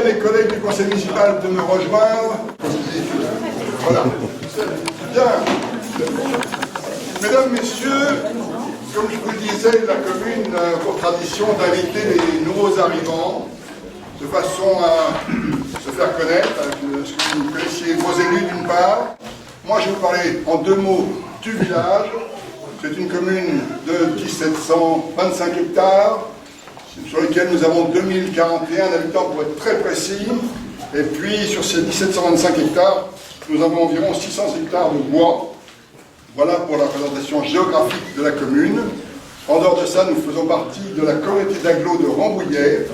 à mes collègues du conseil municipal de me rejoindre. Voilà. Bien. Mesdames, Messieurs, comme je vous le disais, la commune a pour tradition d'inviter les nouveaux arrivants de façon à se faire connaître, à ce que vous connaissiez vos élus d'une part. Moi, je vais vous parler en deux mots du village. C'est une commune de 1725 hectares, sur lesquels nous avons 2041 habitants pour être très précis. Et puis, sur ces 1725 hectares, nous avons environ 600 hectares de bois. Voilà pour la présentation géographique de la commune. En dehors de ça, nous faisons partie de la communauté d'agglo de Rambouillet,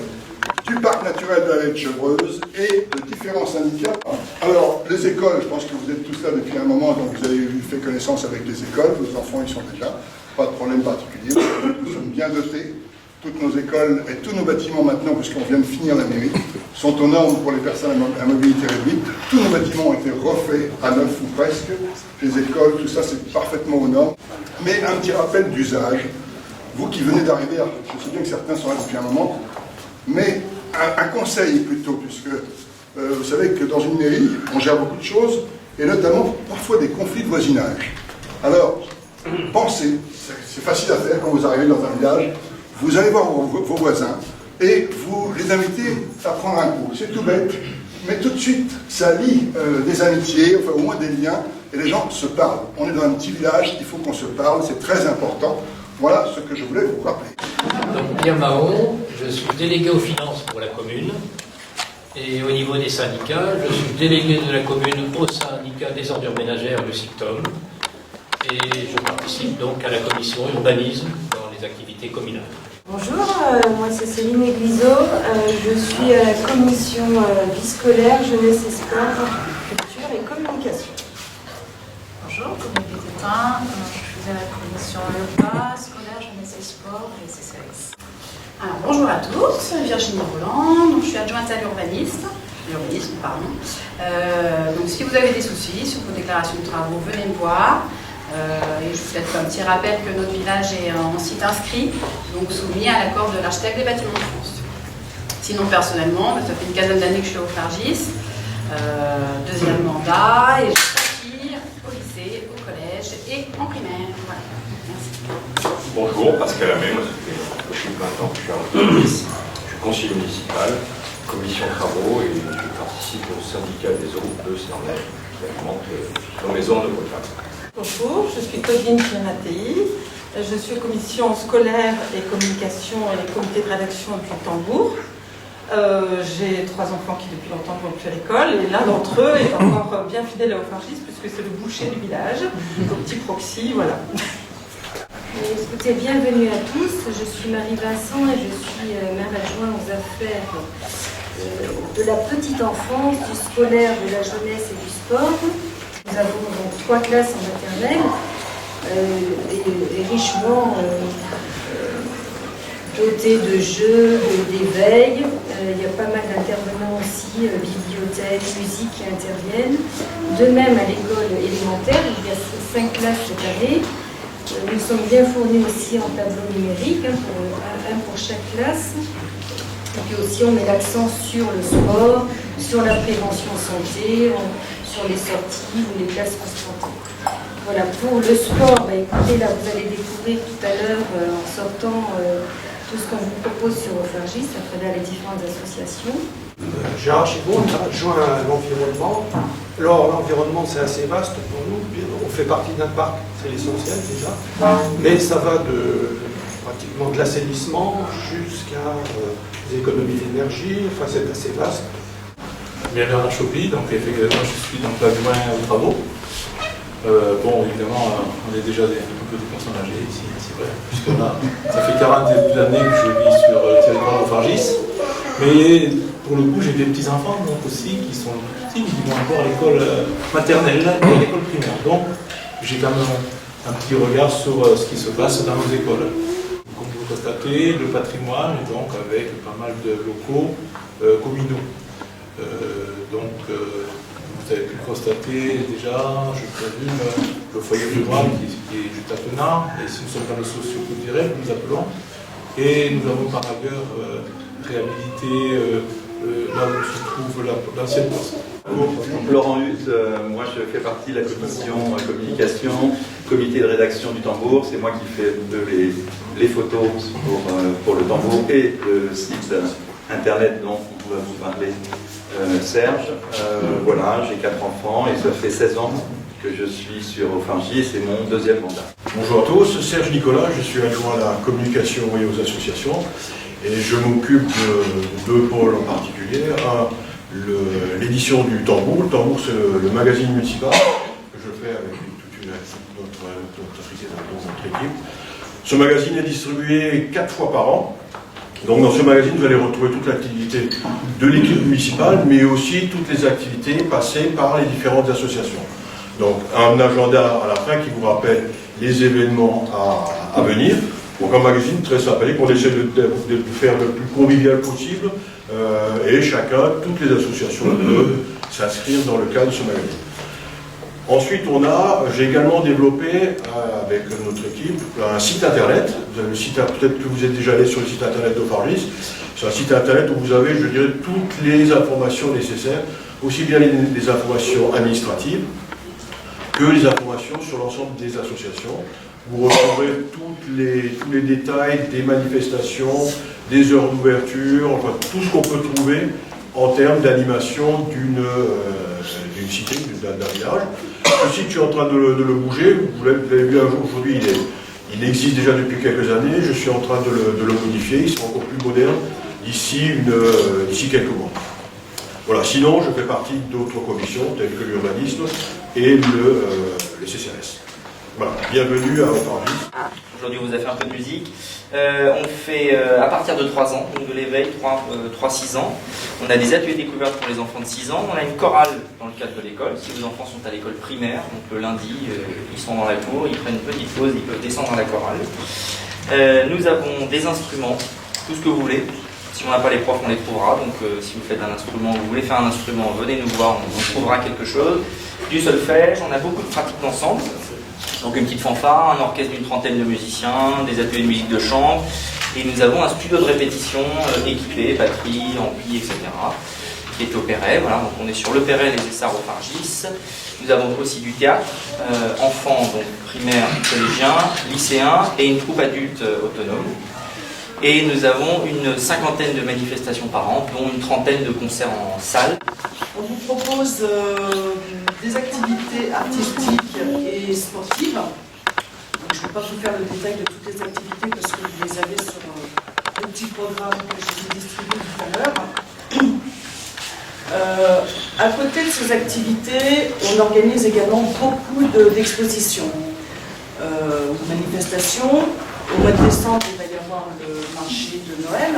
du parc naturel de la Vallée de Chevreuse et de différents syndicats. Alors, les écoles, je pense que vous êtes tous là depuis un moment, donc vous avez fait connaissance avec les écoles, vos enfants y sont déjà, pas de problème particulier, nous sommes bien dotés. Toutes nos écoles et tous nos bâtiments maintenant, puisqu'on vient de finir la mairie, sont aux normes pour les personnes à mobilité réduite. Tous nos bâtiments ont été refaits à neuf ou presque. Les écoles, tout ça, c'est parfaitement aux normes. Mais un petit rappel d'usage. Vous qui venez d'arriver, je sais bien que certains sont là depuis un moment, mais un conseil plutôt, puisque vous savez que dans une mairie, on gère beaucoup de choses, et notamment parfois des conflits de voisinage. Alors, pensez, c'est facile à faire quand vous arrivez dans un village. Vous allez voir vos voisins et vous les invitez à prendre un coup. C'est tout bête, mais tout de suite, ça lie des amitiés, enfin au moins des liens, et les gens se parlent. On est dans un petit village, il faut qu'on se parle, c'est très important. Voilà ce que je voulais vous rappeler. Donc, Pierre Mahon, je suis délégué aux finances pour la commune. Et au niveau des syndicats, je suis délégué de la commune au syndicat des ordures ménagères du SICTOM. Et je participe donc à la commission urbanisme dans les activités communales. Bonjour, moi c'est Céline Eguizot, je suis à la commission vie scolaire, jeunesse et sport, culture et communication. Bonjour, Corinne Pétain, je suis à la commission urbain, scolaire, jeunesse et sport et CCS. Alors bonjour à tous, Virginie Roland, donc je suis adjointe à l'urbanisme, pardon. Donc si vous avez des soucis sur vos déclarations de travaux, venez me voir. Et je vous fais un petit rappel que notre village est en site inscrit, donc soumis à l'accord de l'architecte des bâtiments de France. Sinon, personnellement, ça fait une quinzaine d'années que je suis au Fargis, deuxième mandat, et je suis au lycée, au collège et en primaire. Voilà. Merci. Bonjour, Pascal Amé, moi ça fait plus de 20 ans que je suis à Fargis, je suis conseiller municipal, commission travaux, et je participe au syndicat des eaux de Cernay, qui alimente nos maisons de Bretagne. Bonjour, je suis Claudine Piranatei, je suis aux commissions scolaire et communication et comité de rédaction du Tambour. J'ai 3 enfants qui depuis longtemps vont plus à l'école et l'un d'entre eux est encore bien fidèle à Fargis puisque c'est le boucher du village, au petit proxy, voilà. Écoutez, bienvenue à tous, je suis Marie Vincent et je suis maire adjoint aux affaires de la petite enfance, du scolaire, de la jeunesse et du sport. Nous avons donc 3 classes en maternelle et richement dotées de jeux, d'éveil. Il y a pas mal d'intervenants aussi, bibliothèque, musique qui interviennent. De même à l'école élémentaire, il y a 5 classes cette année. Nous sommes bien fournis aussi en tableau numérique, un pour chaque classe. Et puis aussi on met l'accent sur le sport, sur la prévention santé, sur les sorties ou les classes constantes. Voilà, pour le sport, écoutez, là vous allez découvrir tout à l'heure en sortant tout ce qu'on vous propose sur Fargis à travers les différentes associations. Gérard Chibon, adjoint à l'environnement. Alors l'environnement c'est assez vaste pour nous, on fait partie d'un parc, c'est l'essentiel déjà, mais ça va pratiquement de l'assainissement jusqu'à des économies d'énergie, enfin c'est assez vaste. Bien Bernard Chopy, donc effectivement je suis donc l'adjoint aux travaux. Bon évidemment on est déjà un peu des personnes âgées ici, c'est vrai, puisque là ça fait 40 années que je vis sur le territoire de Fargis. Mais pour le coup j'ai des petits enfants donc aussi qui sont petits, qui vont encore à l'école maternelle et à l'école primaire. Donc j'ai quand même un petit regard sur ce qui se passe dans nos écoles. Comme vous le constatez, le patrimoine, donc avec pas mal de locaux communaux. Vous avez pu constater déjà, je présume, le foyer rural qui est juste attenant, et si nous sommes dans le socio-culturel, nous appelons, et nous avons par ailleurs réhabilité là où se trouve l'ancienne poste. Laurent Huth, moi je fais partie de la commission communication, comité de rédaction du Tambour. C'est moi qui fais les photos pour le Tambour et le site internet dont on va vous parler Serge. Voilà, j'ai 4 enfants et ça fait 16 ans que je suis sur Auffargy et c'est mon 2e mandat. Bonjour à tous, Serge Nicolas, je suis adjoint à la communication et aux associations et je m'occupe de 2 pôles en particulier. L'édition du Tambour. Le Tambour, c'est le magazine municipal que je fais avec toute notre équipe. Ce magazine est distribué 4 fois par an. Donc dans ce magazine, vous allez retrouver toute l'activité de l'équipe municipale, mais aussi toutes les activités passées par les différentes associations. Donc un agenda à la fin qui vous rappelle les événements à venir. Donc un magazine très sympathique, on essaie de faire le plus convivial possible et chacun, toutes les associations peuvent s'inscrire dans le cadre de ce magazine. Ensuite, j'ai également développé avec notre équipe un site internet. Vous avez le site, peut-être que vous êtes déjà allé sur le site internet d'Auffargy. C'est un site internet où vous avez, je dirais, toutes les informations nécessaires, aussi bien les informations administratives que les informations sur l'ensemble des associations. Vous retrouverez tous les détails des manifestations, des heures d'ouverture, enfin tout ce qu'on peut trouver en termes d'animation d'une cité, d'un village. Ce site, je suis en train de le bouger. Vous l'avez vu un jour, aujourd'hui, il existe déjà depuis quelques années. Je suis en train de le modifier. Il sera encore plus moderne d'ici quelques mois. Voilà. Sinon, je fais partie d'autres commissions, telles que l'urbanisme et le CCRS. Voilà. Bienvenue à Auffargy. Aujourd'hui, on vous a fait un peu de musique. On fait, à partir de 3 ans, donc de l'éveil, 3-6 ans, on a des ateliers découvertes pour les enfants de 6 ans. On a une chorale dans le cadre de l'école. Si vos enfants sont à l'école primaire, donc le lundi, ils sont dans la cour, ils prennent une petite pause, ils peuvent descendre dans la chorale. Nous avons des instruments, tout ce que vous voulez. Si on n'a pas les profs, on les trouvera. Donc si vous faites un instrument, vous voulez faire un instrument, venez nous voir, on trouvera quelque chose. Du solfège, on a beaucoup de pratiques d'ensemble. Donc une petite fanfare, un orchestre d'une 30aine de musiciens, des ateliers de musique de chambre, et nous avons un studio de répétition équipé, batterie, ampli, etc., qui est au Perret. Voilà, donc on est sur le Perret, les Essarts, Auffargy. Nous avons aussi du théâtre, enfants, donc primaires, collégiens, lycéens, et une troupe adulte autonome. Et nous avons une 50aine de manifestations par an, dont une 30aine de concerts en salle. On vous propose des activités artistiques et sportives. Donc, je ne vais pas vous faire le détail de toutes les activités parce que vous les avez sur le petit programme que je vous ai distribué tout à l'heure. À côté de ces activités, on organise également beaucoup d'expositions, de manifestations. Au mois de décembre, il va y avoir le marché de Noël.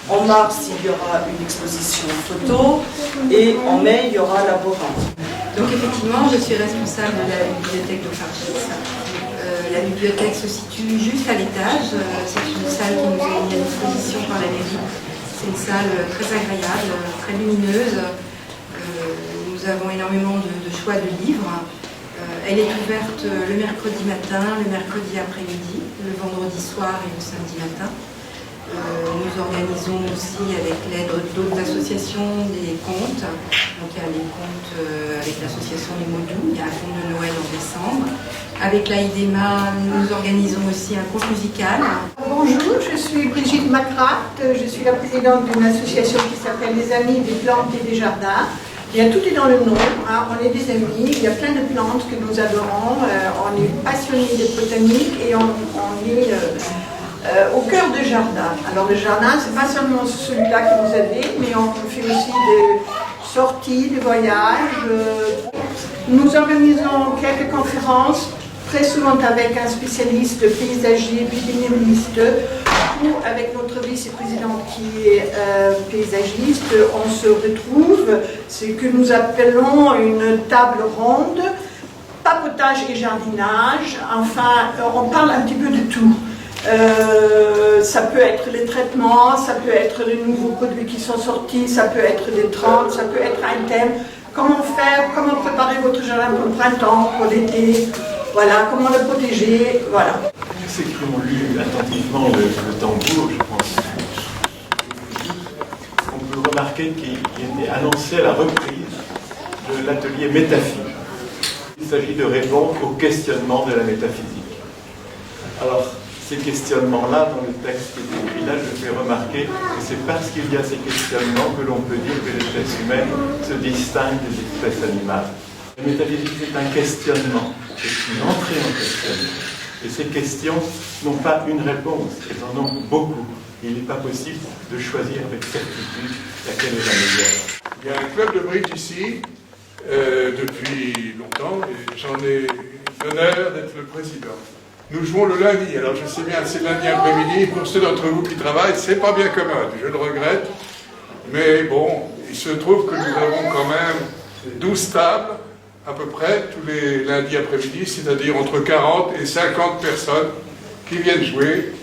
En mars, il y aura une exposition photo. Et en mai, il y aura la Bora. Donc effectivement, je suis responsable de la bibliothèque d'Auffargy. La bibliothèque se situe juste à l'étage. C'est une salle qui nous est mise à disposition par la mairie. C'est une salle très agréable, très lumineuse. Nous avons énormément de choix de livres. Elle est ouverte le mercredi matin, le mercredi après-midi, le vendredi soir et le samedi matin. Nous organisons aussi, avec l'aide d'autres associations, des contes. Donc il y a les contes avec l'association Les Mots Doux, il y a un conte de Noël en décembre. Avec l'AIDEMA, nous organisons aussi un conte musical. Bonjour, je suis Brigitte Macrat, je suis la présidente d'une association qui s'appelle Les Amis des plantes et des jardins. Il y a tout est dans le nom, hein. On est des amis, il y a plein de plantes que nous adorons, on est passionnés de botanique et on est au cœur du jardin. Alors le jardin, c'est pas seulement celui-là que vous avez, mais on fait aussi des sorties, des voyages. Nous organisons quelques conférences, très souvent avec un spécialiste paysager, épidémiologiste, ou avec notre vice-présidente qui est paysagiste. On se retrouve, c'est que nous appelons une table ronde, papotage et jardinage. Enfin, on parle un petit peu de tout. Ça peut être les traitements, ça peut être les nouveaux produits qui sont sortis, ça peut être des trends, ça peut être un thème. Comment faire, comment préparer votre jardin pour le printemps, pour l'été, voilà, comment le protéger, voilà. Ceux qui ont lu attentivement le Tambour, je pense, vous remarquez qu'il est annoncé la reprise de l'atelier métaphysique. Il s'agit de répondre aux questionnements de la métaphysique. Alors, ces questionnements-là, dans le texte qui est écrit là, je fais remarquer que c'est parce qu'il y a ces questionnements que l'on peut dire que l'espèce humaine se distingue des espèces animales. La métaphysique, c'est un questionnement, c'est une entrée en questionnement. Et ces questions n'ont pas une réponse, elles en ont beaucoup. Il n'est pas possible de choisir avec certitude laquelle est la meilleure. Il y a un club de bridge ici, depuis longtemps, et j'en ai l'honneur d'être le président. Nous jouons le lundi, alors je sais bien, c'est lundi après-midi, pour ceux d'entre vous qui travaillent, c'est pas bien commode, je le regrette, mais bon, il se trouve que nous avons quand même 12 tables, à peu près, tous les lundis après-midi, c'est-à-dire entre 40 et 50 personnes qui viennent jouer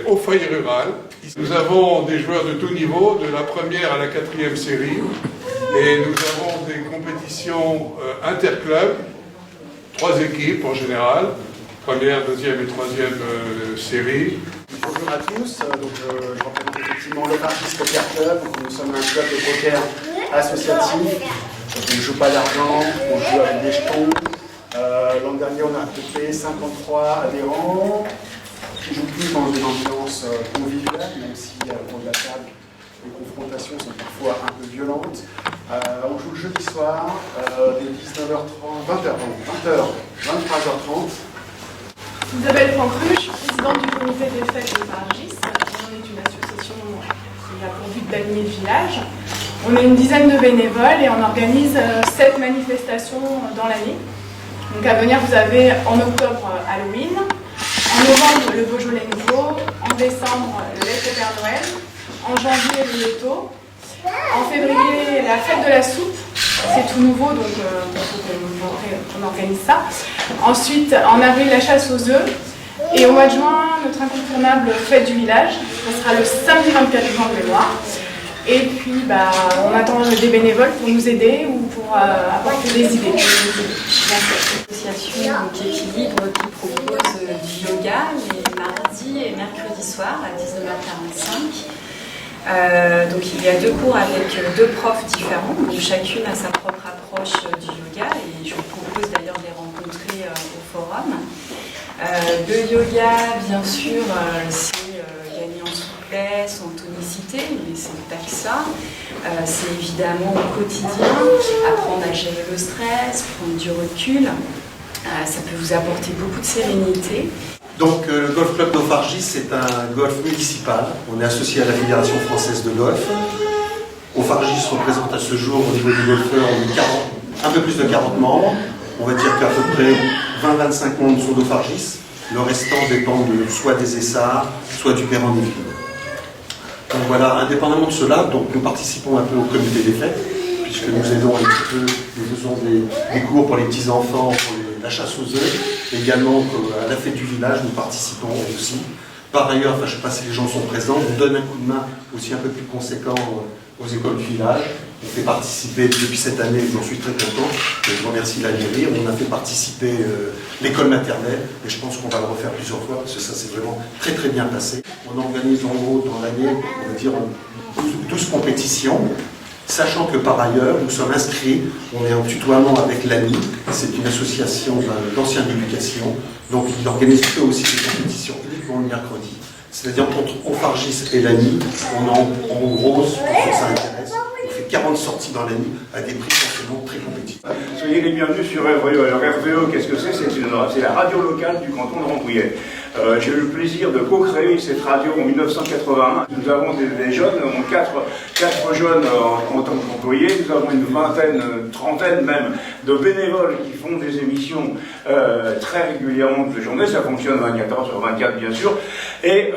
au foyer rural. Nous avons des joueurs de tout niveau, de la première à la 4e série, et nous avons des compétitions interclubs, 3 équipes en général, première, 2e et 3e série. Bonjour à tous, je représente effectivement le Fargis Poker Club. Nous sommes un club de poker associatif. On ne joue pas d'argent, on joue avec des jetons. L'an dernier, on a à peu près 53 adhérents qui jouent plus dans une ambiance conviviale, même si autour de la table, les confrontations sont parfois un peu violentes. On joue le jeudi soir, dès 19h30, 20h, 23h30. Isabelle Pancruche, présidente du comité des fêtes de Fargis. On est une association qui a pour but d'animer le village. On est une dizaine de bénévoles et on organise 7 manifestations dans l'année. Donc à venir, vous avez en octobre Halloween, en novembre le Beaujolais Nouveau, en décembre le Lettre au Père Noël, en janvier le Loto, en février la fête de la soupe. C'est tout nouveau, donc on organise ça. Ensuite, en avril, la chasse aux œufs. Et au mois de juin, notre incontournable fête du village. Ce sera le samedi 24 juin de mémoire. Et puis, on attend des bénévoles pour nous aider ou pour apporter des idées. L'association Équilibre qui propose du yoga les mardis et mercredis soirs à 19h45. Donc il y a 2 cours avec 2 profs différents, donc chacune a sa propre approche du yoga et je vous propose d'ailleurs de les rencontrer au forum. Le yoga, bien sûr, c'est gagner en souplesse, en tonicité, mais c'est pas que ça. C'est évidemment au quotidien, apprendre à gérer le stress, prendre du recul. Ça peut vous apporter beaucoup de sérénité. Donc le Golf Club d'Aufargis, c'est un golf municipal. On est associé à la Fédération française de golf. Aufargis représente à ce jour, au niveau des golfeurs, un peu plus de 40 membres. On va dire qu'à peu près 20-25 membres sont d'Aufargis. Le restant dépend soit des Essarts, soit du Perron-Yvelines. Donc voilà, indépendamment de cela, donc nous participons un peu au comité des fêtes, puisque nous aidons un petit peu, nous faisons des cours pour les petits-enfants, pour la chasse aux œufs, également à la fête du village, nous participons aussi. Par ailleurs, je ne sais pas si les gens sont présents, on donne un coup de main aussi un peu plus conséquent aux écoles du village. On fait participer depuis cette année, j'en suis très content, je remercie la mairie, on a fait participer l'école maternelle, et je pense qu'on va le refaire plusieurs fois, parce que ça s'est vraiment très très bien passé. On organise en gros dans l'année, on va dire 12 compétitions, sachant que par ailleurs, nous sommes inscrits, on est en tutoiement avec l'ANI, c'est une association d'anciens d'éducation, donc ils organisent eux aussi des compétitions uniquement le mercredi. C'est-à-dire entre Aufargis et l'ANI, on a en gros, pour ceux que ça intéresse, on fait 40 sorties dans l'ANI à des prix forcément très compétitifs. Soyez les bienvenus sur RVE. Alors RVE, qu'est-ce que c'est? C'est la radio locale du canton de Rambouillet. J'ai eu le plaisir de co-créer cette radio en 1981. Nous avons des jeunes, 4 jeunes en tant qu'employés. Nous avons une vingtaine, trentaine même, de bénévoles qui font des émissions très régulièrement toute la journée. Ça fonctionne 24 heures sur 24, bien sûr. Et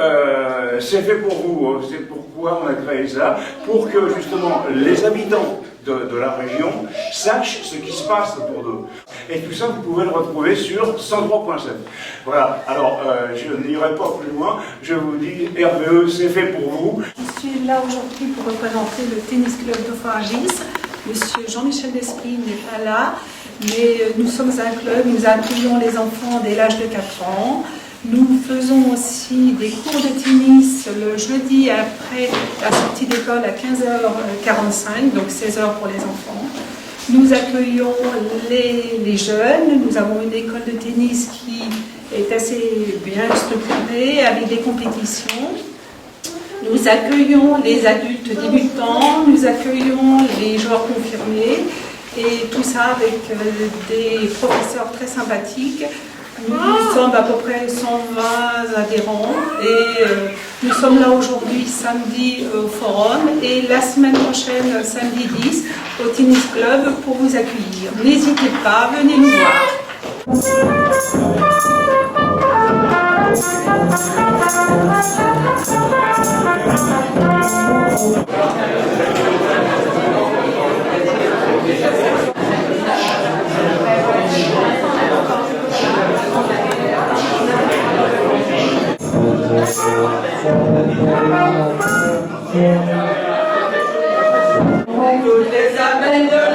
c'est fait pour vous. C'est pourquoi on a créé ça, pour que justement les habitants de la région sachent ce qui se passe autour d'eux. Et tout ça, vous pouvez le retrouver sur 103.7. Voilà, alors je n'irai pas plus loin, je vous dis, RVE, c'est fait pour vous. Je suis là aujourd'hui pour représenter le tennis club d'Aufargis. Monsieur Jean-Michel Despris n'est pas là, mais nous sommes un club, nous accueillons les enfants dès l'âge de 4 ans. Nous faisons aussi des cours de tennis le jeudi après la sortie d'école à 15h45, donc 16h pour les enfants. Nous accueillons les jeunes, nous avons une école de tennis qui est assez bien structurée avec des compétitions. Nous accueillons les adultes débutants, nous accueillons les joueurs confirmés et tout ça avec des professeurs très sympathiques. Nous sommes à peu près 120 adhérents et nous sommes là aujourd'hui samedi au forum et la semaine prochaine samedi 10 au tennis club pour vous accueillir. N'hésitez pas, venez nous voir. Toutes les amènes de